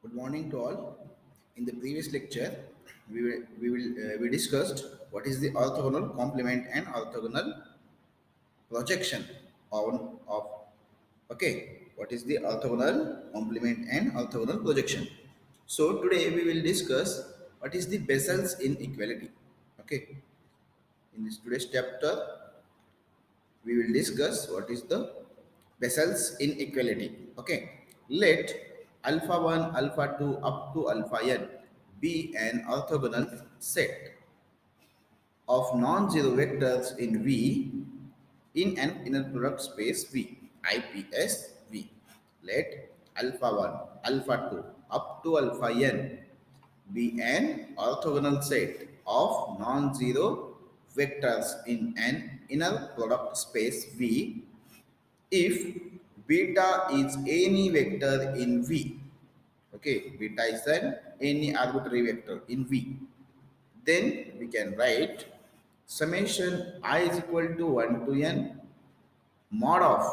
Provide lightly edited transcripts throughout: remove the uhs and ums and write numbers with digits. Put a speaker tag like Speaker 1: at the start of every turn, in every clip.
Speaker 1: Good morning to all. In the previous lecture, we discussed what is the orthogonal complement and orthogonal projection of okay. What is the orthogonal complement and orthogonal projection? So today we will discuss what is the Bessel's inequality. Okay. In this today's chapter, we will discuss what is the Bessel's inequality. Okay, let alpha 1, alpha 2 up to alpha n be an orthogonal set of non-zero vectors in V in an inner product space V, IPS V. Let alpha 1, alpha 2 up to alpha n be an orthogonal set of non-zero vectors in an inner product space V if beta is any vector in V. Okay, beta is an any arbitrary vector in V. Then we can write summation I is equal to 1 to n mod of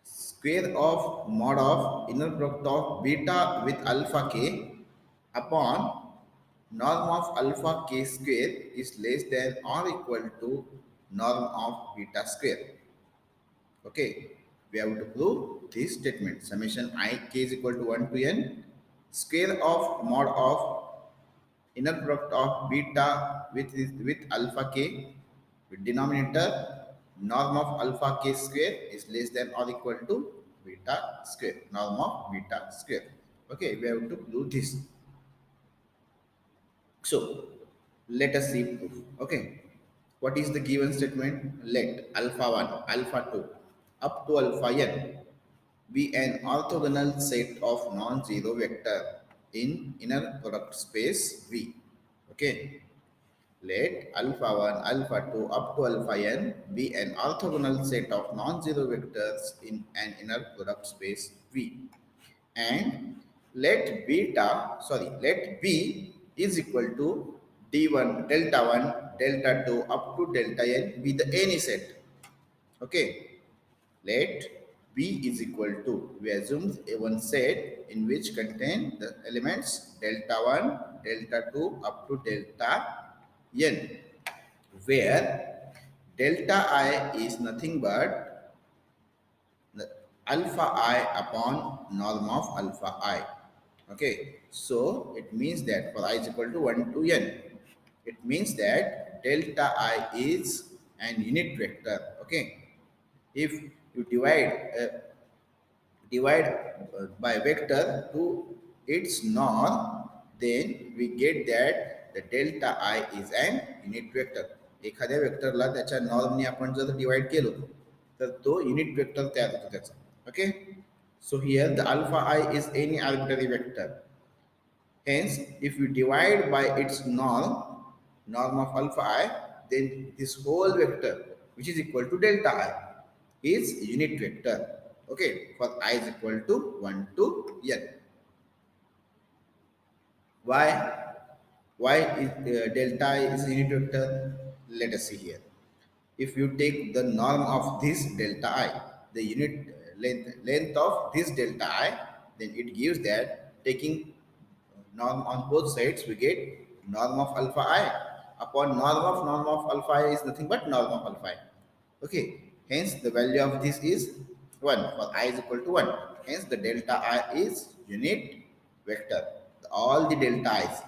Speaker 1: square of mod of inner product of beta with alpha k upon norm of alpha k square is less than or equal to norm of beta square. Okay, we have to prove this statement. Summation I k is equal to 1 to n square of mod of inner product of beta with alpha k with denominator norm of alpha k square is less than or equal to beta square, norm of beta square. Okay, we have to do this. So let us see proof. Okay, what is the given statement? Let alpha 1, alpha 2 up to alpha n be an orthogonal set of non-zero vector in inner product space V. Okay, let alpha 1, alpha 2 up to alpha n be an orthogonal set of non-zero vectors in an inner product space V. And let B is equal to D1, delta 1, delta 2 up to delta n be the any set. Okay, let B is equal to, we assume a one set in which contain the elements delta 1, delta 2 up to delta n, where delta I is nothing but the alpha I upon norm of alpha I. Okay, so it means that for I is equal to 1 to n, it means that delta I is an unit vector. Okay, if you divide by vector to its norm, then we get that the delta I is an unit vector. एखाद्या वेक्टरला त्याच्या नॉर्मने आपण जर divide केलो तर तो unit vector तयार होतो त्याचा. Okay, so here the alpha I is any arbitrary vector. Hence, if you divide by its norm, norm of alpha I, then this whole vector, which is equal to delta I, is unit vector. Okay, for I is equal to 1 to n. Why? Why is delta I is unit vector? Let us see here. If you take the norm of this delta I, the unit length of this delta I, then it gives that taking norm on both sides we get norm of alpha I upon norm of alpha I is nothing but norm of alpha I. Okay, hence the value of this is 1 for I is equal to 1. Hence the delta I is unit vector, all the delta i's.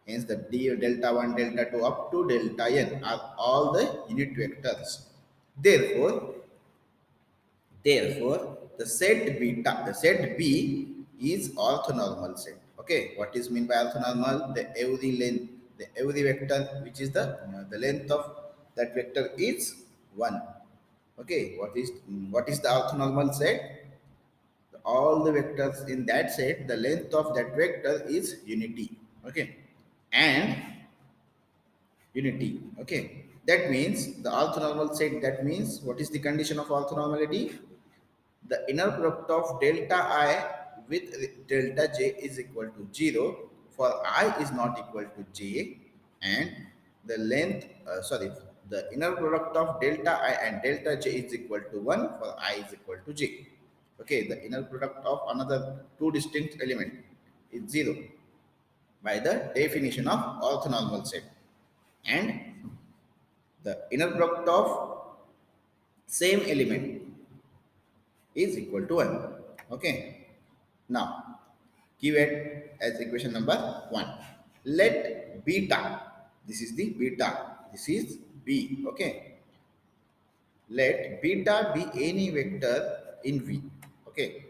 Speaker 1: Hence the delta 1, delta 2 up to delta n are all the unit vectors. Therefore, the set beta, the set B is orthonormal set. Okay, what is mean by orthonormal? The every vector which is the length of that vector is 1. Okay, what is the orthonormal set? All the vectors in that set, the length of that vector is unity. Okay, and unity. Okay, that means the orthonormal set. That means what is the condition of orthonormality? The inner product of delta I with delta j is equal to 0 for I is not equal to j, and the the inner product of delta I and delta j is equal to 1 for I is equal to j. Okay, the inner product of another two distinct element is zero by the definition of orthonormal set, and the inner product of same element is equal to 1. Okay. Now, keyword as equation number 1. Let beta, this is the beta, this is B. Okay. Let beta be any vector in V. Okay.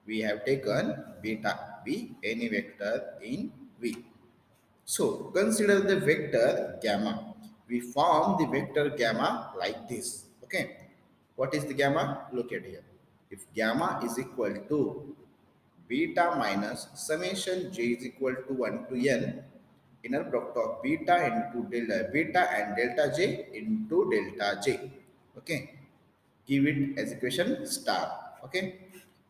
Speaker 1: We have taken beta be any vector in V. So consider the vector gamma. We form the vector gamma like this. Okay. What is the gamma? Look at here. If gamma is equal to beta minus summation j is equal to 1 to n, inner product of beta into delta beta and delta j into delta j. Okay. Give it as equation star. Okay.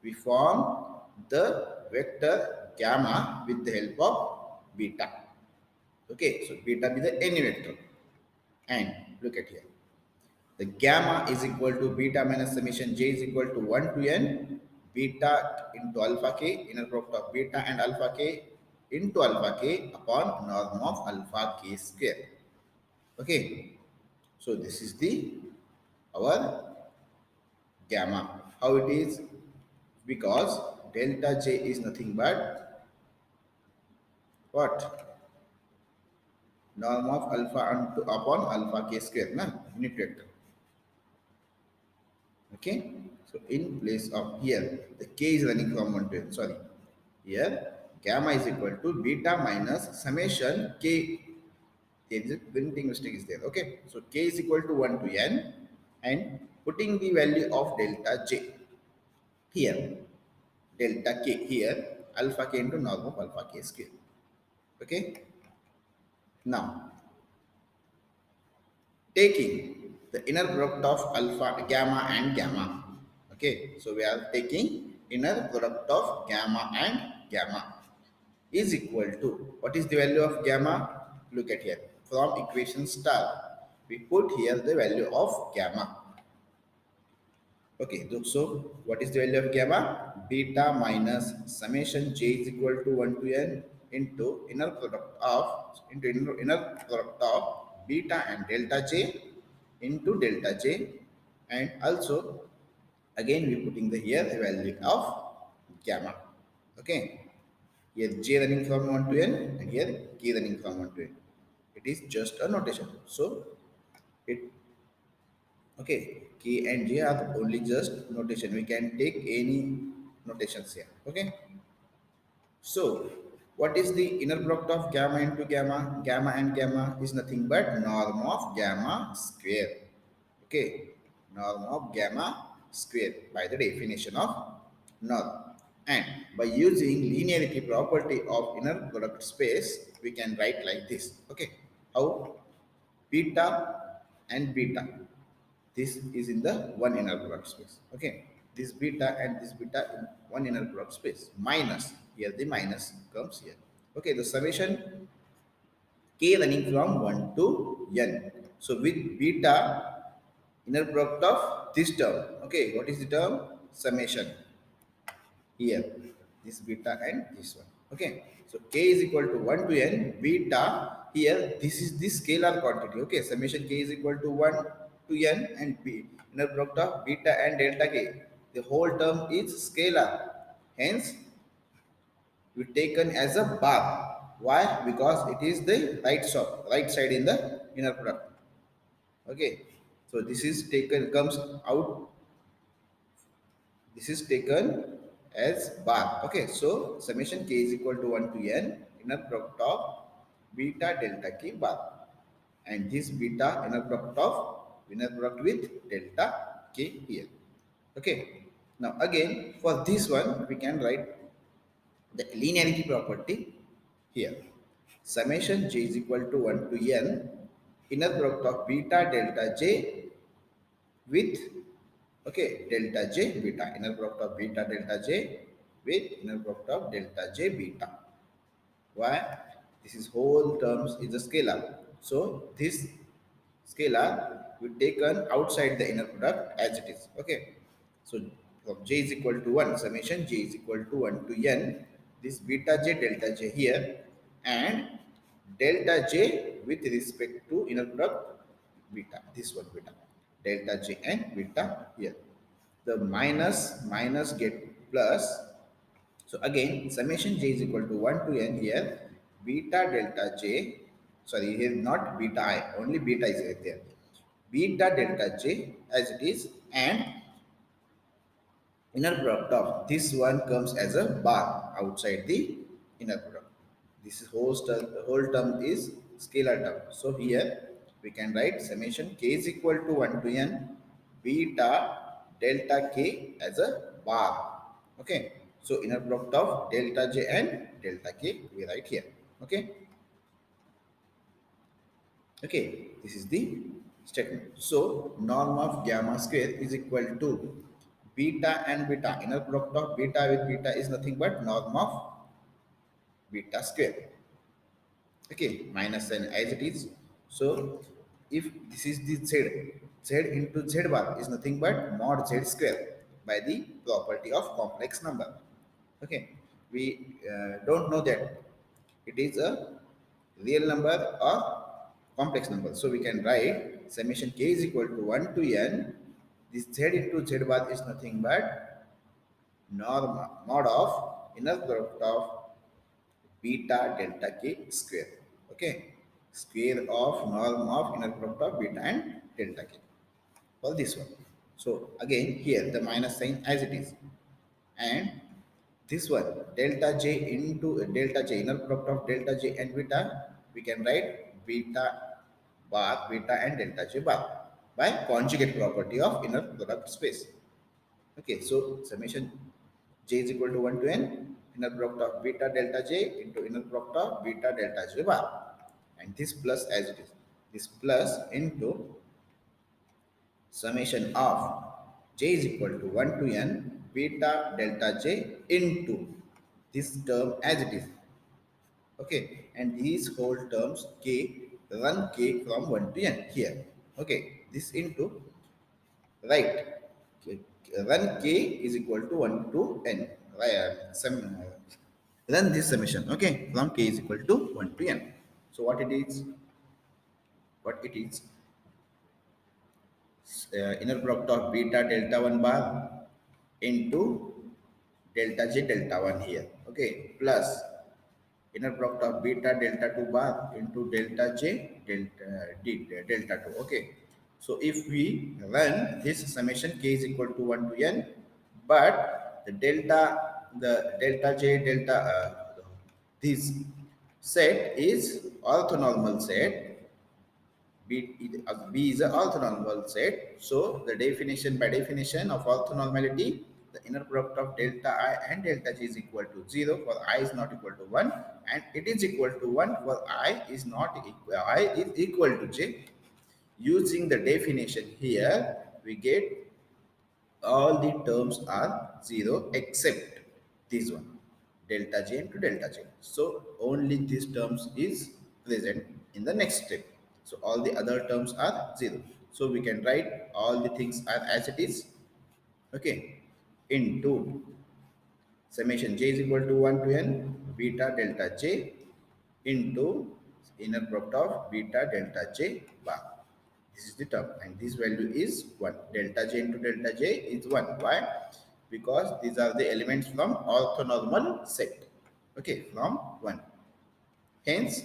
Speaker 1: We form the vector gamma with the help of beta. Okay, so beta be the any vector. And look at here. The gamma is equal to beta minus summation j is equal to 1 to n beta into alpha k, inner product of beta and alpha k into alpha k upon norm of alpha k square. Okay, so this is the our gamma. How it is? Because delta j is nothing but what? Norm of alpha upon alpha k square, na? Unit vector. Okay, so in place of here, the k is running from 1 to n. Sorry, here gamma is equal to beta minus summation k. There is a printing mistake is there. Okay, so k is equal to 1 to n, and putting the value of delta j here, delta k here, alpha k into norm of alpha k square. Okay, now taking the inner product of alpha, gamma and gamma. Okay, so we are taking inner product of gamma and gamma is equal to, what is the value of gamma? Look at here. From equation star, we put here the value of gamma. Okay, so what is the value of gamma? Beta minus summation j is equal to 1 to n into inner product of beta and delta j into delta j, and also again we putting the here the value of gamma. Okay, here j running from 1 to n and here k running from 1 to n. It is just a notation. So it okay, K and J are only just notation. We can take any notations here. Okay. So what is the inner product of gamma into gamma? Gamma and gamma is nothing but norm of gamma square. Okay. Norm of gamma square by the definition of norm. And by using linearity property of inner product space, we can write like this. Okay. How? Beta and beta, this is in the one inner product space. Okay, this beta and this beta in one inner product space, minus here the minus comes here. Okay, the summation k running from 1 to n. So with beta inner product of this term, okay, what is the term? Summation here, this beta and this one. Okay, so k is equal to 1 to n beta. Here this is the scalar quantity. Okay, summation k is equal to 1 to n and b inner product of beta and delta k, the whole term is scalar, hence we taken as a bar. Why? Because it is the right side in the inner product. Okay, so this is taken comes out, this is taken as bar. Okay, so summation k is equal to 1 to n inner product of beta delta k bar, and this beta inner product with delta k here. Okay, now again for this one we can write the linearity property here. Summation j is equal to 1 to n inner product of beta delta j with, okay, delta j beta, inner product of beta delta j with inner product of delta j beta. Why? This is whole terms is a scalar, so this scalar will taken outside the inner product as it is. Okay, so of j is equal to 1, summation j is equal to 1 to n, this beta delta j here, and delta j with respect to inner product beta, this one beta, delta j and beta here. The minus get plus. So again, summation j is equal to 1 to n here, beta delta j, sorry, here not beta I, only beta is right there. Beta delta j as it is, and inner product of this one comes as a bar outside the inner product. This is whole term is scalar term. So here we can write summation k is equal to 1 to n beta delta k as a bar. Okay. So inner product of delta j and delta k we write here. Okay. Okay, this is the statement. So norm of gamma square is equal to beta and beta. Inner product of beta with beta is nothing but norm of beta square. Okay, minus sign as it is. So if this is the z, z into z bar is nothing but mod z square by the property of complex number. Okay, we don't know that it is a real number or complex number. So we can write summation k is equal to 1 to n. This z into z bar is nothing but norm mod of inner product of beta delta k square. Okay, square of norm of inner product of beta and delta k for this one. So again here the minus sign as it is, and this one delta j into delta j, inner product of delta j and beta, we can write beta bar beta and delta j bar by conjugate property of inner product space. Okay, so summation j is equal to 1 to n inner product of beta delta j into inner product of beta delta j bar, and this plus as it is, this plus into summation of j is equal to 1 to n beta delta j into this term as it is. Okay, and these whole terms k, run k from 1 to n here. Okay, this into right, run k is equal to 1 to n, right, run this summation. Okay, from k is equal to 1 to n. So what it is inner product of beta delta 1 bar into delta j delta 1 here. Okay, plus inner product of beta delta 2 bar into delta j delta delta 2. Okay, so if we run this summation k is equal to 1 to n, but the delta j delta this set is orthonormal set. B is an orthonormal set. So the definition, by definition of orthonormality, the inner product of delta I and delta j is equal to 0 for I is not equal to 1, and it is equal to 1 for I is not equal, I is equal to j. Using the definition here, we get all the terms are 0 except this one, delta j into delta j. So only these terms is present in the next step. So all the other terms are 0. So we can write all the things are as it is. Okay, into summation j is equal to 1 to n beta delta j into inner product of beta delta j bar. This is the term, and this value is 1. Delta j into delta j is 1. Why? Because these are the elements from orthonormal set. Okay, from 1. Hence,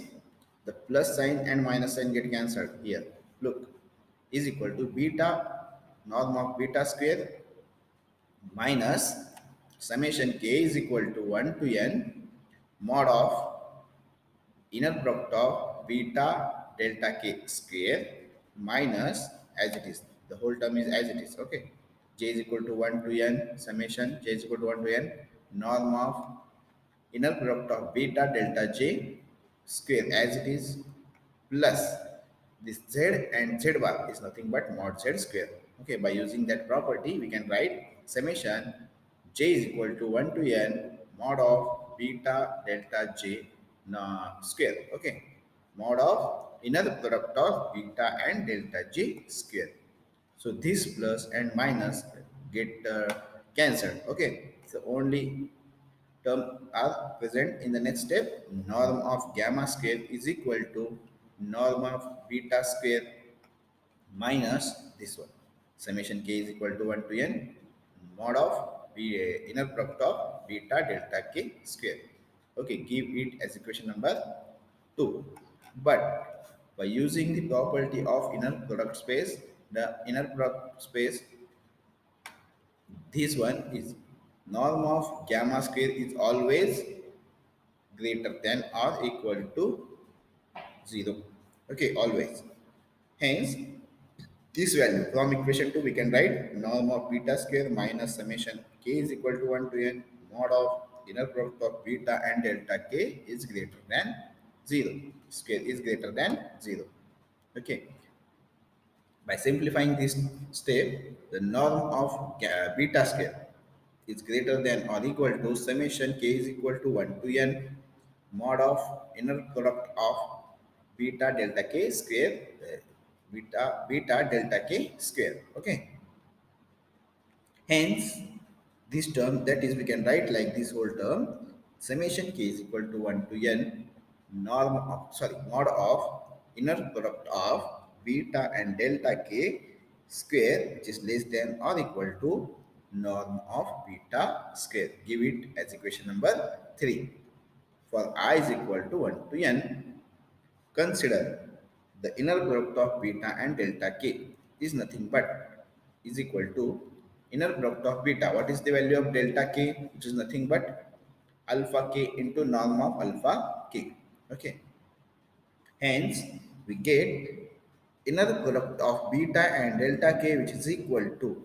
Speaker 1: the plus sign and minus sign get cancelled here. Look, is equal to beta norm of beta square minus summation k is equal to 1 to n mod of inner product of beta delta k square minus as it is. The whole term is as it is. Okay, j is equal to 1 to n summation j is equal to 1 to n norm of inner product of beta delta j square as it is, plus this z and z bar is nothing but mod z square. Okay, by using that property we can write summation j is equal to 1 to n mod of beta delta j square. Okay, mod of inner product of beta and delta j square. So this plus and minus get cancelled. Okay, so only term are present in the next step. Norm of gamma square is equal to norm of beta square minus this one. Summation k is equal to 1 to n mod of inner product of beta delta k square. Okay, give it as equation number 2. But by using the property of inner product space, the inner product space, this one is norm of gamma square is always greater than or equal to 0. Okay, always. Hence, this value from equation 2 we can write norm of beta square minus summation k is equal to 1 to n mod of inner product of beta and delta k is greater than 0. Square is greater than 0. Okay. By simplifying this step, the norm of beta square is greater than or equal to summation k is equal to 1 to n mod of inner product of beta delta k square beta delta k square. Okay. Hence, this term, that is, we can write like this whole term, summation k is equal to 1 to n mod of inner product of beta and delta k square, which is less than or equal to norm of beta square. Give it as equation number 3. For I is equal to 1 to n, consider the inner product of beta and delta k is nothing but is equal to inner product of beta. What is the value of delta k? Which is nothing but alpha k into norm of alpha k. Okay. Hence, we get inner product of beta and delta k, which is equal to,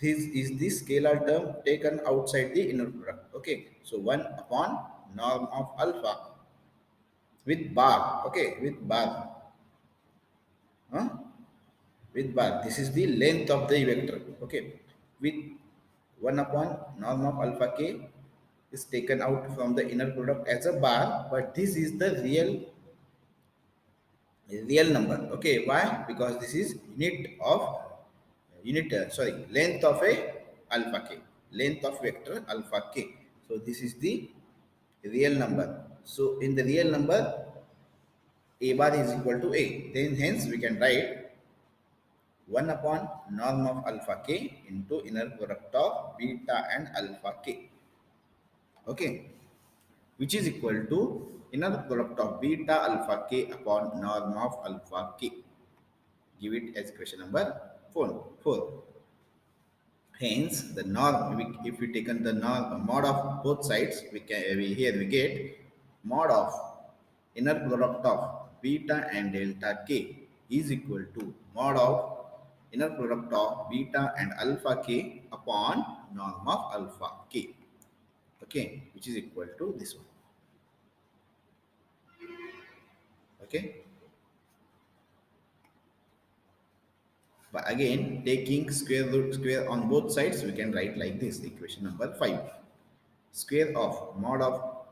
Speaker 1: this is the scalar term taken outside the inner product. Okay. So 1 upon norm of alpha with bar. Okay, with bar. Huh? With bar. This is the length of the vector. Okay, with 1 upon norm of alpha k is taken out from the inner product as a bar, but this is the real number. Okay, why? Because this is length of a alpha k, length of vector alpha k. So this is the real number. So in the real number, a bar is equal to a. Then hence we can write 1 upon norm of alpha k into inner product of beta and alpha k. Okay, which is equal to inner product of beta alpha k upon norm of alpha k. Give it as equation number 4. Hence, the norm, if we taken the norm mod of both sides, here we get mod of inner product of beta and delta k is equal to mod of inner product of beta and alpha k upon norm of alpha k. Okay, which is equal to this one. Okay. But again, taking square root square on both sides, we can write like this, equation number 5. Square of mod of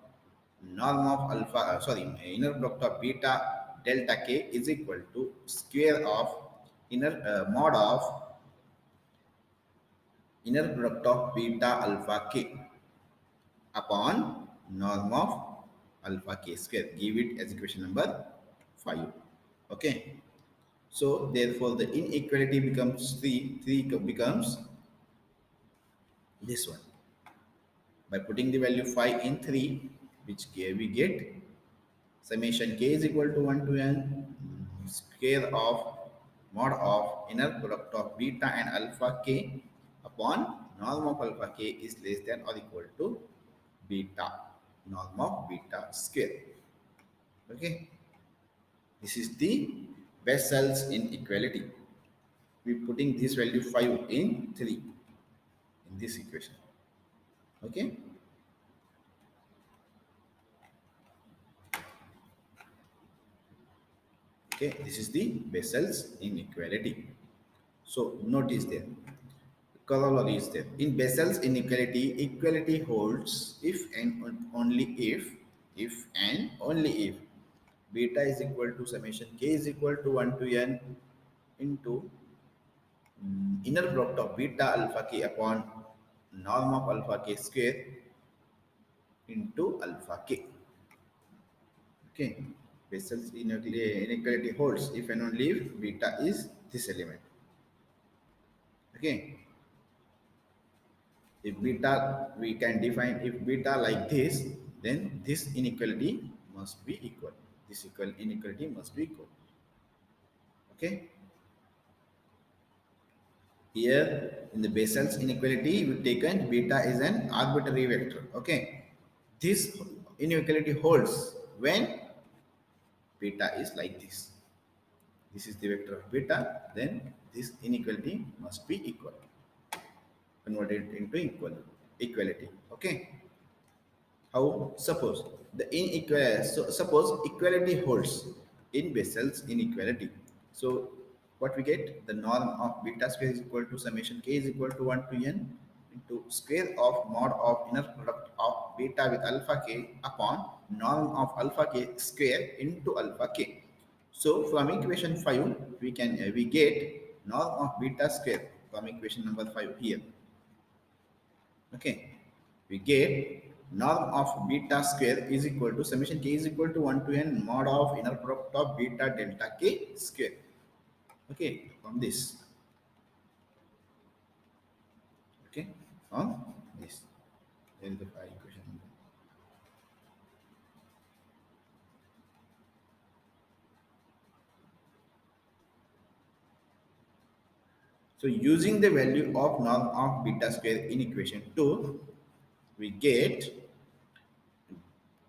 Speaker 1: norm of alpha, inner product of beta delta k is equal to square of inner mod of inner product of beta alpha k upon norm of alpha k square. Give it as equation number 5. Okay. So therefore the inequality becomes 3. 3 becomes this one. By putting the value 5 in 3, which we get summation k is equal to 1 to n square of mod of inner product of beta and alpha k upon norm of alpha k is less than or equal to beta, norm of beta square. Okay, this is the Bessel's inequality. We putting this value 5 in 3 in this equation. Okay. Okay, this is the Bessel's inequality. So notice there, corollary is there. In Bessel's inequality, equality holds if and only if and only if beta is equal to summation k is equal to 1 to n into inner product of beta alpha k upon norm of alpha k square into alpha k. Okay. Bessel's inequality holds if and only if beta is this element. Okay. If beta, we can define if beta like this, then this inequality must be equal. This equal inequality must be equal. Okay. Here in the Bessel's inequality, we taken beta is an arbitrary vector. Okay. This inequality holds when beta is like this. This is the vector of beta, then this inequality must be equal. Converted into equality. Okay. How? Suppose the inequality. So suppose equality holds in Bessel's inequality. So what we get? The norm of beta square is equal to summation k is equal to 1 to n into square of mod of inner product of beta with alpha k upon norm of alpha k square into alpha k. So from equation 5 we get norm of beta square from equation number 5 here. Okay, we get norm of beta square is equal to summation k is equal to 1 to n mod of inner product of beta delta k square. Okay, from this. Okay, from this. There is the equation. So using the value of norm of beta square in equation 2, we get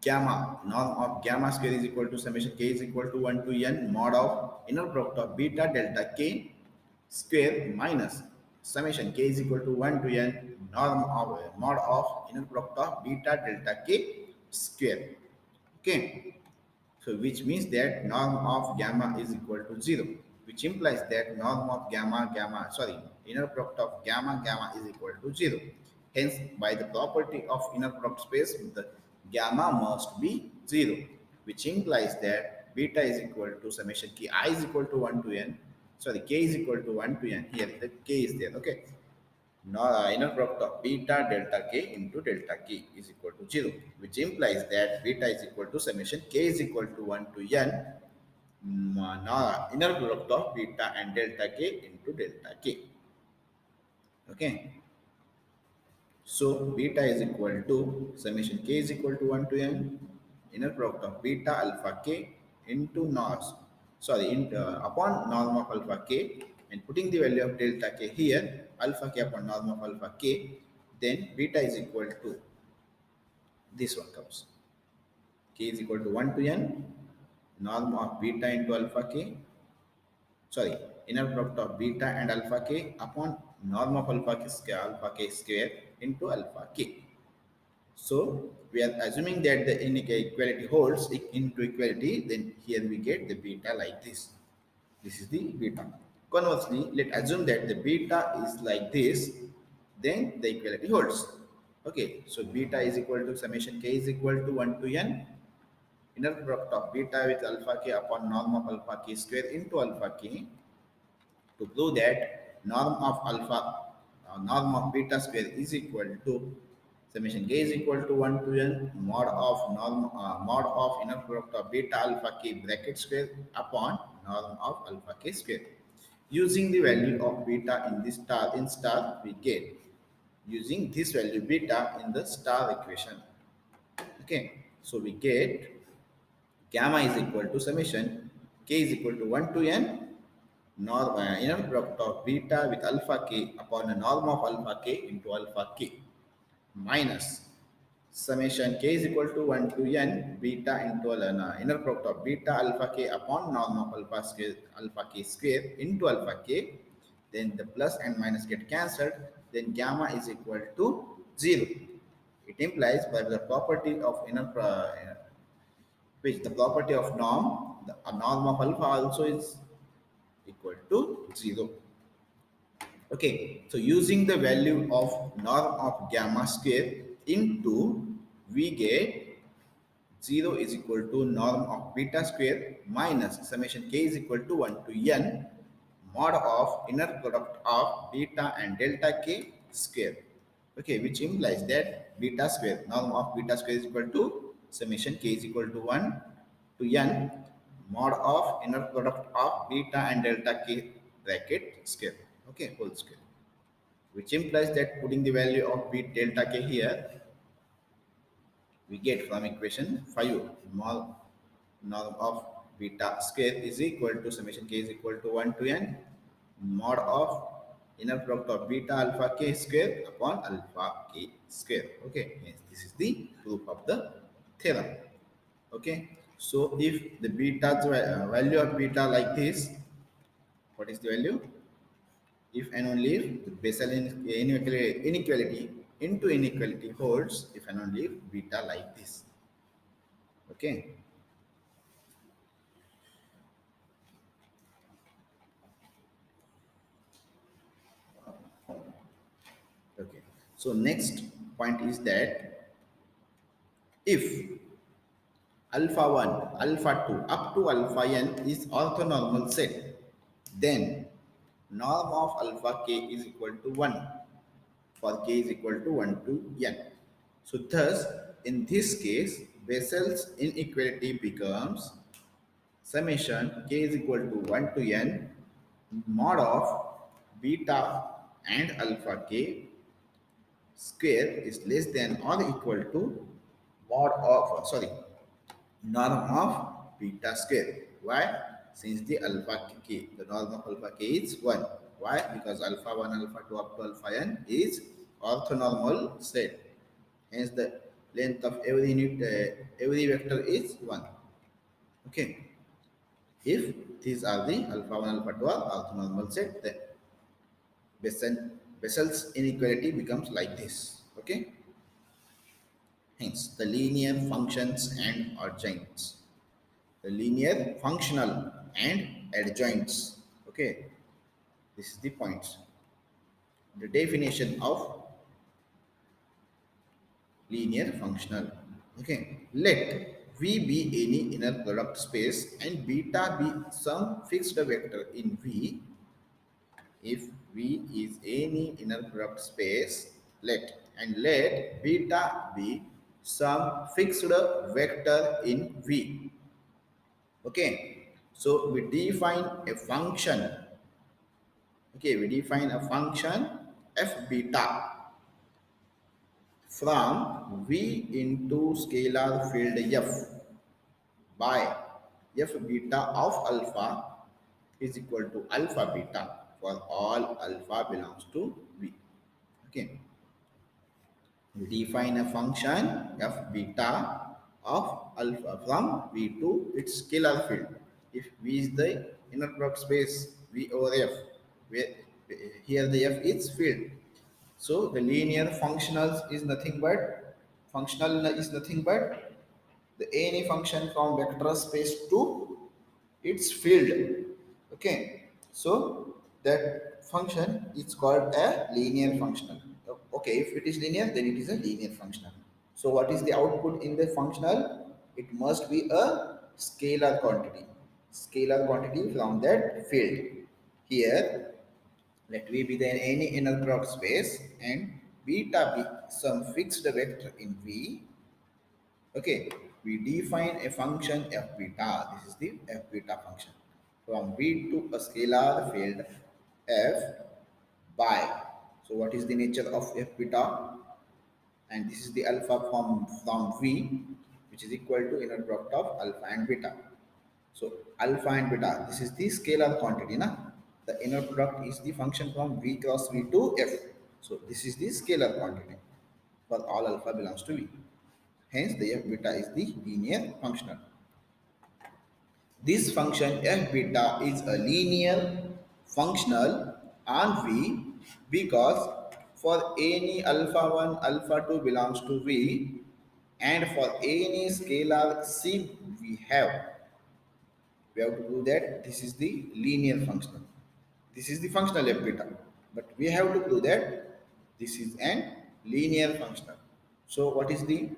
Speaker 1: gamma norm of gamma square is equal to summation k is equal to 1 to n mod of inner product of beta delta k square minus summation k is equal to 1 to n norm of mod of inner product of beta delta k square. Okay, so which means that norm of gamma is equal to 0, which implies that norm of inner product of gamma is equal to 0. Hence, by the property of inner product space, the gamma must be 0, which implies that beta is equal to summation k I is equal to 1 to n, k is equal to 1 to n. Here the k is there. Okay, now, inner product of beta delta k into delta k is equal to 0, which implies that beta is equal to summation k is equal to 1 to n now inner product of beta and delta k into delta k. Okay, so beta is equal to summation k is equal to 1 to n inner product of beta alpha k into nos upon norm of alpha k, and putting the value of delta k here, alpha k upon norm of alpha k, then beta is equal to this one comes k is equal to 1 to n norm of beta into alpha k, sorry inner product of beta and alpha k upon norm of alpha k square into alpha k. So we are assuming that the inequality holds into equality, then here we get the beta like this. This is the beta. Conversely, let's assume that the beta is like this, then the equality holds. Okay, so beta is equal to summation k is equal to 1 to n inner product of beta with alpha k upon norm of alpha k square into alpha k, to prove that norm of beta square is equal to summation k is equal to 1 to n mod of inner product of beta alpha k bracket square upon norm of alpha k square. Using the value of beta in this star we get using this value beta in the star equation. Okay, so we get gamma is equal to summation k is equal to 1 to n inner product of beta with alpha k upon the norm of alpha k into alpha k minus summation k is equal to 1 to n beta into inner product of beta alpha k upon norm of alpha k square into alpha k, then the plus and minus get cancelled, then gamma is equal to 0. It implies by the property of which the property of norm, the norm of alpha also is equal to 0. Okay, so using the value of norm of gamma square into, we get 0 is equal to norm of beta square minus summation k is equal to 1 to n mod of inner product of beta and delta k square. Okay, which implies that beta square, norm of beta square is equal to summation k is equal to 1 to n mod of inner product of beta and delta k bracket square. Okay, whole square, which implies that putting the value of beta delta k here, we get from equation 5 mod norm of beta square is equal to summation k is equal to 1 to n mod of inner product of beta alpha k square upon alpha k square. Okay, hence this is the proof of the theorem. Okay, so if the value of beta like this, what is the value? If and only if the Bessel inequality into inequality holds, if and only if beta like this. Okay. Okay. So next point is that if alpha 1, alpha 2 up to alpha n is orthonormal set, then norm of alpha k is equal to 1 for k is equal to 1 to n. So thus, in this case, Bessel's inequality becomes summation k is equal to 1 to n mod of beta and alpha k square is less than or equal to mod of, sorry, norm of beta square. Why? Since the alpha k, the norm of alpha k is 1. Why? Because alpha 1, alpha 2 up to alpha n is orthonormal set. Hence the length of every unit, every vector is 1. Okay. If these are the alpha 1, alpha 2 are orthonormal set, then Bessel's inequality becomes like this. Okay. Hence, the linear functions and adjoints. The linear functional and adjoints. Okay, this is the points. The definition of linear functional. Okay, let V be any inner product space and beta be some fixed vector in V. If V is any inner product space, let beta be some fixed vector in V. Okay, so we define a function. Okay, we define a function f beta from V into scalar field f by f beta of alpha is equal to alpha beta for all alpha belongs to V. Okay, we define a function f beta of alpha from V to its scalar field. If V is the inner product space V over F, where here the F is field. So the linear functionals is nothing but functional is nothing but the any function from vector space to its field. Okay, so that function is called a linear functional. Okay, if it is linear, then it is a linear functional. So what is the output in the functional? It must be a scalar quantity. Scalar quantity from that field. Here, let V be then any inner product space and beta be some fixed vector in V. Okay, we define a function f beta. This is the f beta function from V to a scalar field f by. So what is the nature of f beta? And this is the alpha from V, which is equal to inner product of alpha and beta. So alpha and beta, this is the scalar quantity, na? The inner product is the function from V cross V to F. So this is the scalar quantity for all alpha belongs to V. Hence, the f beta is the linear functional. This function f beta is a linear functional on V because for any alpha 1, alpha 2 belongs to V and for any scalar C we have to do that this is the linear functional. This is the functional f beta, but we have to prove that this is an linear functional. So what is the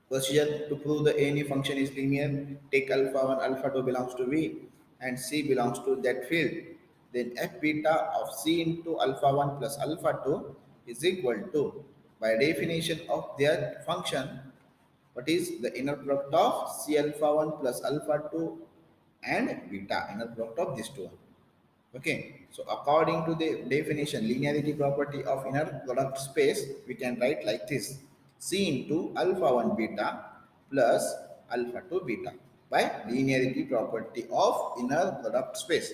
Speaker 1: procedure to prove the any function is linear? Take alpha 1, alpha 2 belongs to V and C belongs to that field. Then f beta of C into alpha 1 plus alpha 2 is equal to by definition of their function, what is the inner product of C alpha 1 plus alpha 2 and beta, inner product of these two. Okay, so according to the definition, linearity property of inner product space, we can write like this: C into alpha 1 beta plus alpha 2 beta by linearity property of inner product space.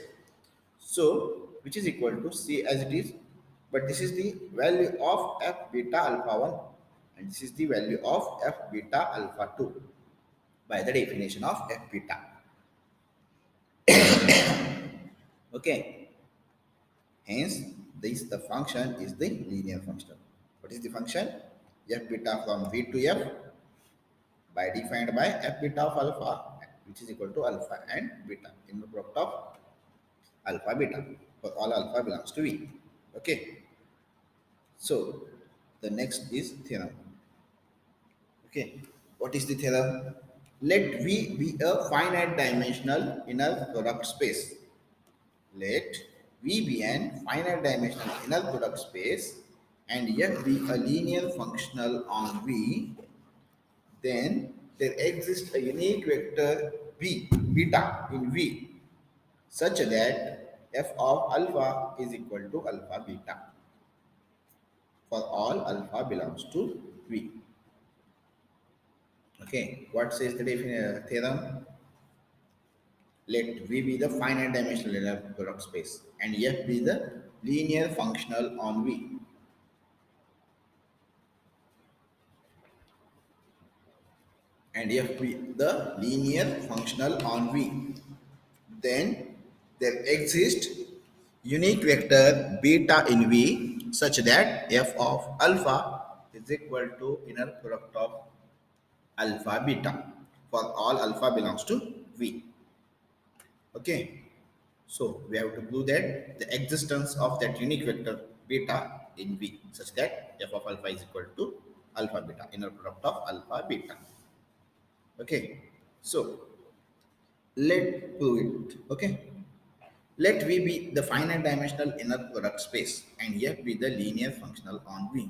Speaker 1: So, which is equal to C as it is, but this is the value of f beta alpha 1 and this is the value of f beta alpha 2 by the definition of f beta. Okay, hence this the function is the linear function. What is the function? F beta from V to F by defined by f beta of alpha, which is equal to alpha and beta in the product of alpha beta for all alpha belongs to V. Okay, so the next is theorem. Okay, what is the theorem? Let V be a finite dimensional inner product space. Let V be an finite dimensional inner product space and F be a linear functional on V, then there exists a unique vector B beta in V such that f of alpha is equal to alpha beta for all alpha belongs to V. Okay, what says the theorem? Let V be the finite dimensional inner product space and F be the linear functional on V. And F be the linear functional on V. Then there exists unique vector beta in V such that f of alpha is equal to inner product of alpha beta for all alpha belongs to V. Okay, so we have to prove that the existence of that unique vector beta in V such that f of alpha is equal to alpha beta, inner product of alpha beta. Okay, so let prove it. Okay, let V be the finite dimensional inner product space and F be the linear functional on V.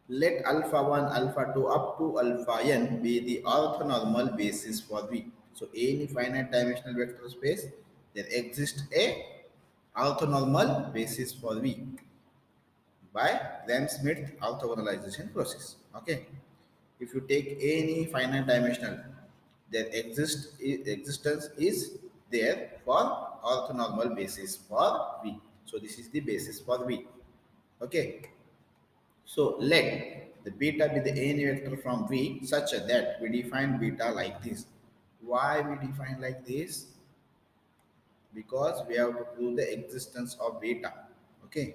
Speaker 1: Let alpha 1, alpha 2 up to alpha n be the orthonormal basis for V. So any finite dimensional vector space, there exists a orthonormal basis for V by Gram-Schmidt orthogonalization process. Okay. If you take any finite dimensional, their existence is there for orthonormal basis for V. So this is the basis for V. Okay. So let the beta be the any vector from V such that we define beta like this. Why we define like this? Because we have to prove the existence of beta. Okay,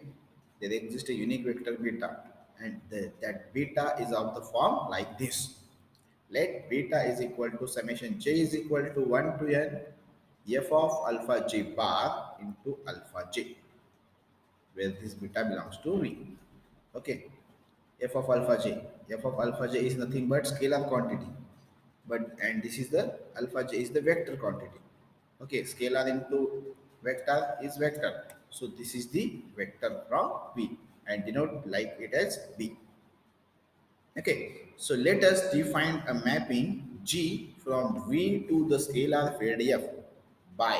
Speaker 1: there exists a unique vector beta, and that beta is of the form like this. Let beta is equal to summation j is equal to 1 to n f of alpha j bar into alpha j, where this beta belongs to V. Okay, f of alpha j. F of alpha j is nothing but scalar quantity, but and this is the alpha j is the vector quantity. Okay, scalar into vector is vector, so this is the vector from V and denote like it as B. Okay, so let us define a mapping G from V to the scalar field F by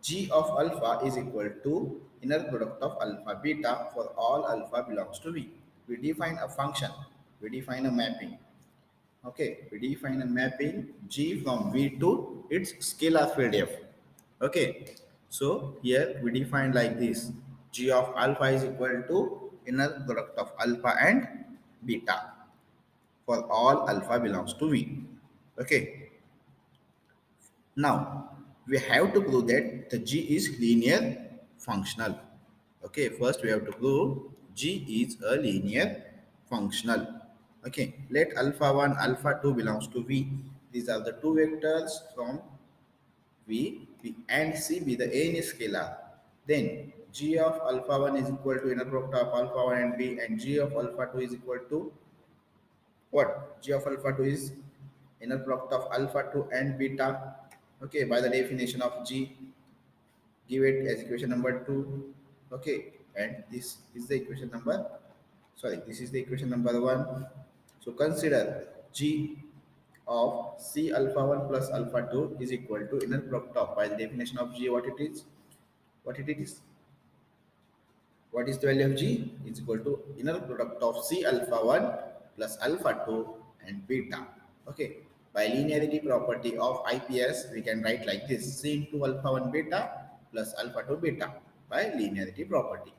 Speaker 1: G of alpha is equal to inner product of alpha beta for all alpha belongs to V. We define a function, we define a mapping. Okay, we define a mapping G from V to its scalar field F. Okay, so here we define like this: G of alpha is equal to inner product of alpha and beta for all alpha belongs to V. Okay, now we have to prove that the G is linear functional. Okay, first we have to prove G is a linear functional. Okay, let alpha 1, alpha 2 belongs to V. These are the two vectors from V, P and C be the any scalar. Then G of alpha 1 is equal to inner product of alpha 1 and B, and G of alpha 2 is equal to what? G of alpha 2 is inner product of alpha 2 and beta. Okay, by the definition of G, give it as equation number 2. Okay, and this is the equation number Sorry, this is the equation number 1. So consider G of C alpha 1 plus alpha 2 is equal to inner product of, by the definition of G, what it is? What it is? What is the value of G? Is equal to inner product of C alpha 1 plus alpha 2 and beta. Okay. By linearity property of IPS, we can write like this: C into alpha 1 beta plus alpha 2 beta by linearity property.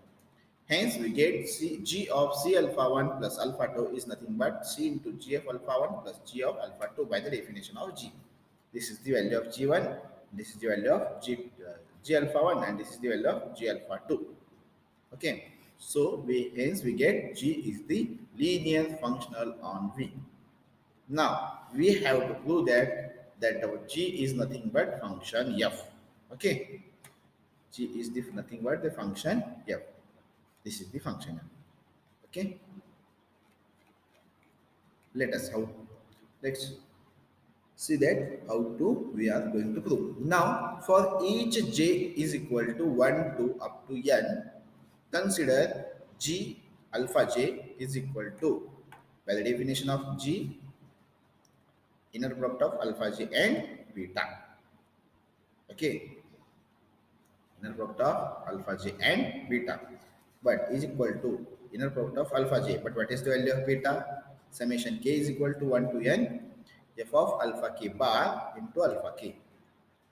Speaker 1: Hence, we get G of C alpha 1 plus alpha 2 is nothing but C into G of alpha 1 plus G of alpha 2 by the definition of G. This is the value of G1, this is the value of G alpha 1, and this is the value of G alpha 2. Okay, so hence we get G is the linear functional on V. Now we have to prove that our G is nothing but function F. Okay, G is the nothing but the function F. This is the function F. Okay, let us how let's see that how to we are going to prove. Now for each J is equal to 1 to up to n, consider G alpha j is equal to, by the definition of G, inner product of alpha j and beta. Okay, inner product of alpha j and beta, but is equal to inner product of alpha j, but what is the value of beta? Summation k is equal to 1 to n f of alpha k bar into alpha k.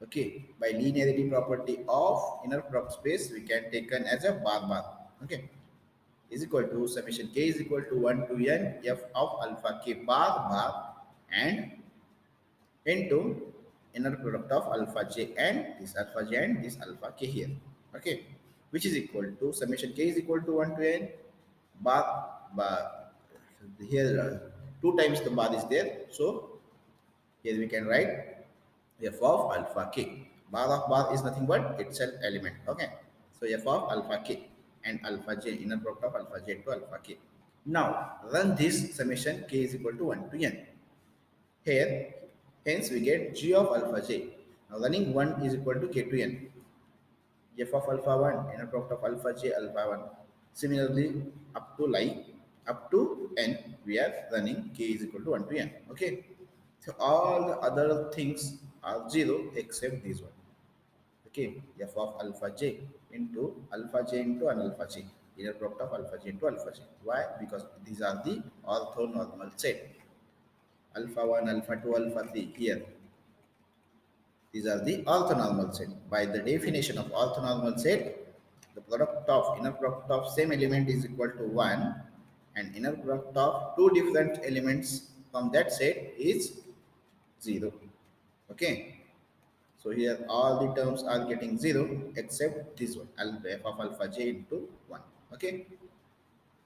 Speaker 1: Okay, by linearity property of inner product space, we can take an as a bar bar. Okay, is equal to summation k is equal to 1 to n f of alpha k bar bar and into inner product of alpha j and this alpha k here. Okay, which is equal to summation k is equal to 1 to n bar bar here, two times the bar is there, so here we can write f of alpha k. Bar of bar is nothing but itself element. Okay, so f of alpha k and alpha j, inner product of alpha j to alpha k. Now run this summation k is equal to 1 to n here. Hence we get g of alpha j. Now running 1 is equal to k to n. F of alpha 1, inner product of alpha j alpha 1. Similarly, up to up to n, we are running k is equal to 1 to n. Okay, so all the other things are 0 except this one. Okay, f of alpha j into an alpha j, inner product of alpha j into alpha j. Why? Because these are the orthonormal set. Alpha 1, alpha 2, alpha 3 here. These are the orthonormal set. By the definition of orthonormal set, the product of inner product of same element is equal to 1 and inner product of two different elements from that set is 0. Okay. So here all the terms are getting 0 except this one, f of alpha j into 1. Okay,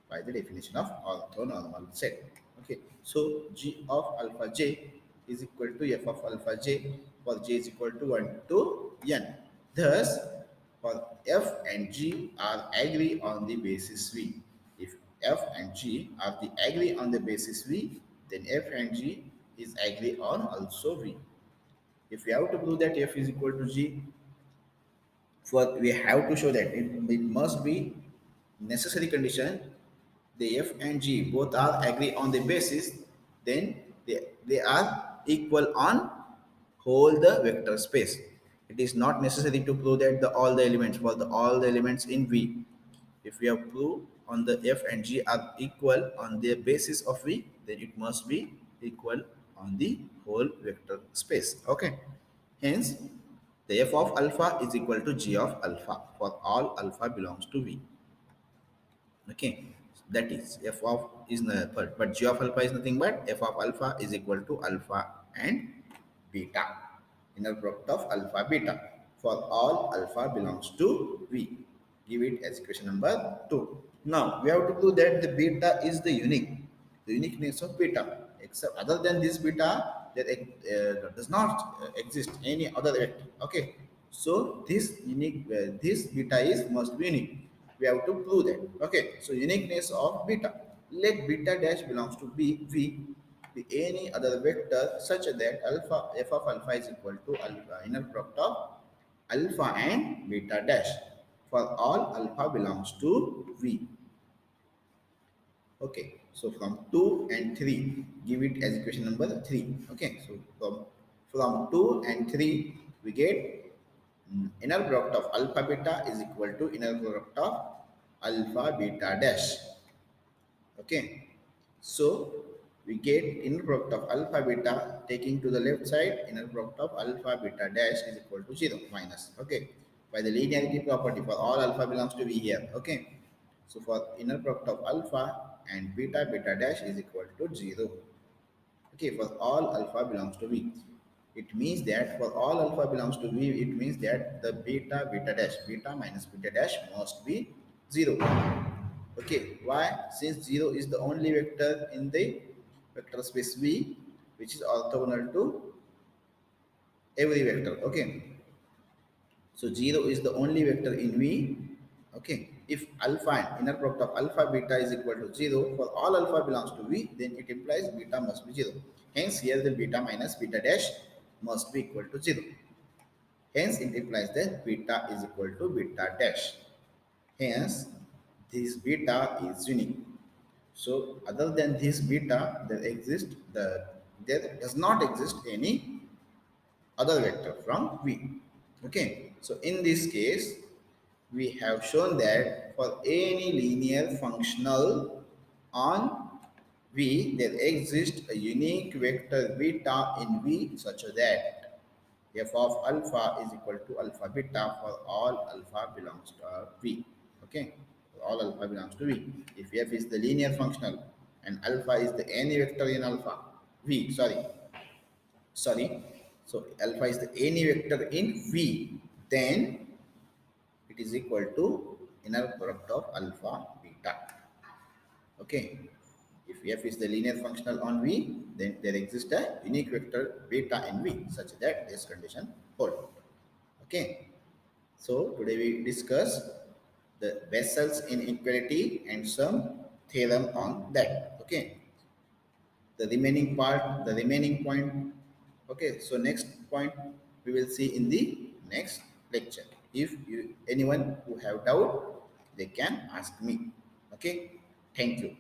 Speaker 1: by the definition of orthonormal set. Okay, so g of alpha j is equal to f of alpha j for j is equal to 1 to n. Thus, for f and g are agree on the basis v. If f and g are the agree on the basis v, then f and g is agree on also v. If we have to prove that f is equal to g, for we have to show that it must be necessary condition the f and g both are agree on the basis, then they are equal on whole the vector space. It is not necessary to prove that all the elements for all the elements in v, if we have proved on the f and g are equal on the basis of v, then it must be equal on the whole vector space. Okay, hence the f of alpha is equal to g of alpha for all alpha belongs to v. Okay, that is f of is but g of alpha is nothing but f of alpha is equal to alpha and beta, inner product of alpha beta for all alpha belongs to v. Give it as equation number 2. Now we have to prove that the beta is the uniqueness of beta, except other than this beta there does not exist any other vector. Okay, so this unique this beta is must be unique. We have to prove that. Okay, so uniqueness of beta, let beta dash belongs to v be any other vector such that alpha f of alpha is equal to alpha inner product of alpha and beta dash for all alpha belongs to v. Okay, so from 2 and 3, give it as equation number 3. Okay, so from 2 and 3, we get inner product of alpha beta is equal to inner product of alpha beta dash. Okay, so we get inner product of alpha beta taking to the left side, inner product of alpha beta dash is equal to 0 minus. Okay, by the linearity property for all alpha belongs to V here. Okay, so for inner product of alpha and beta, beta dash is equal to 0. Okay, for all alpha belongs to V. It means that for all alpha belongs to V, it means that the beta, beta dash, beta minus beta dash must be 0. Okay, why? Since 0 is the only vector in the vector space V, which is orthogonal to every vector. Okay, so 0 is the only vector in V. Okay, if alpha and inner product of alpha beta is equal to 0 for all alpha belongs to V, then it implies beta must be 0. Hence, here the beta minus beta dash must be equal to 0. Hence, it implies that beta is equal to beta dash. Hence, this beta is unique. So, other than this beta, there does not exist any other vector from V. Okay, so in this case, we have shown that for any linear functional on V, there exists a unique vector beta in V such that f of alpha is equal to alpha beta for all alpha belongs to V. Okay, for all alpha belongs to V. If f is the linear functional and alpha is the any vector in alpha, V, sorry, so alpha is the any vector in V, then it is equal to inner product of alpha beta. Okay, if f is the linear functional on V, then there exists a unique vector beta in V such that this condition hold. Okay, so today we discuss the Bessel's inequality and some theorem on that. Okay, the remaining part, the remaining point. Okay, so next point we will see in the next lecture. If you anyone who have doubt, they can ask me. Okay, thank you.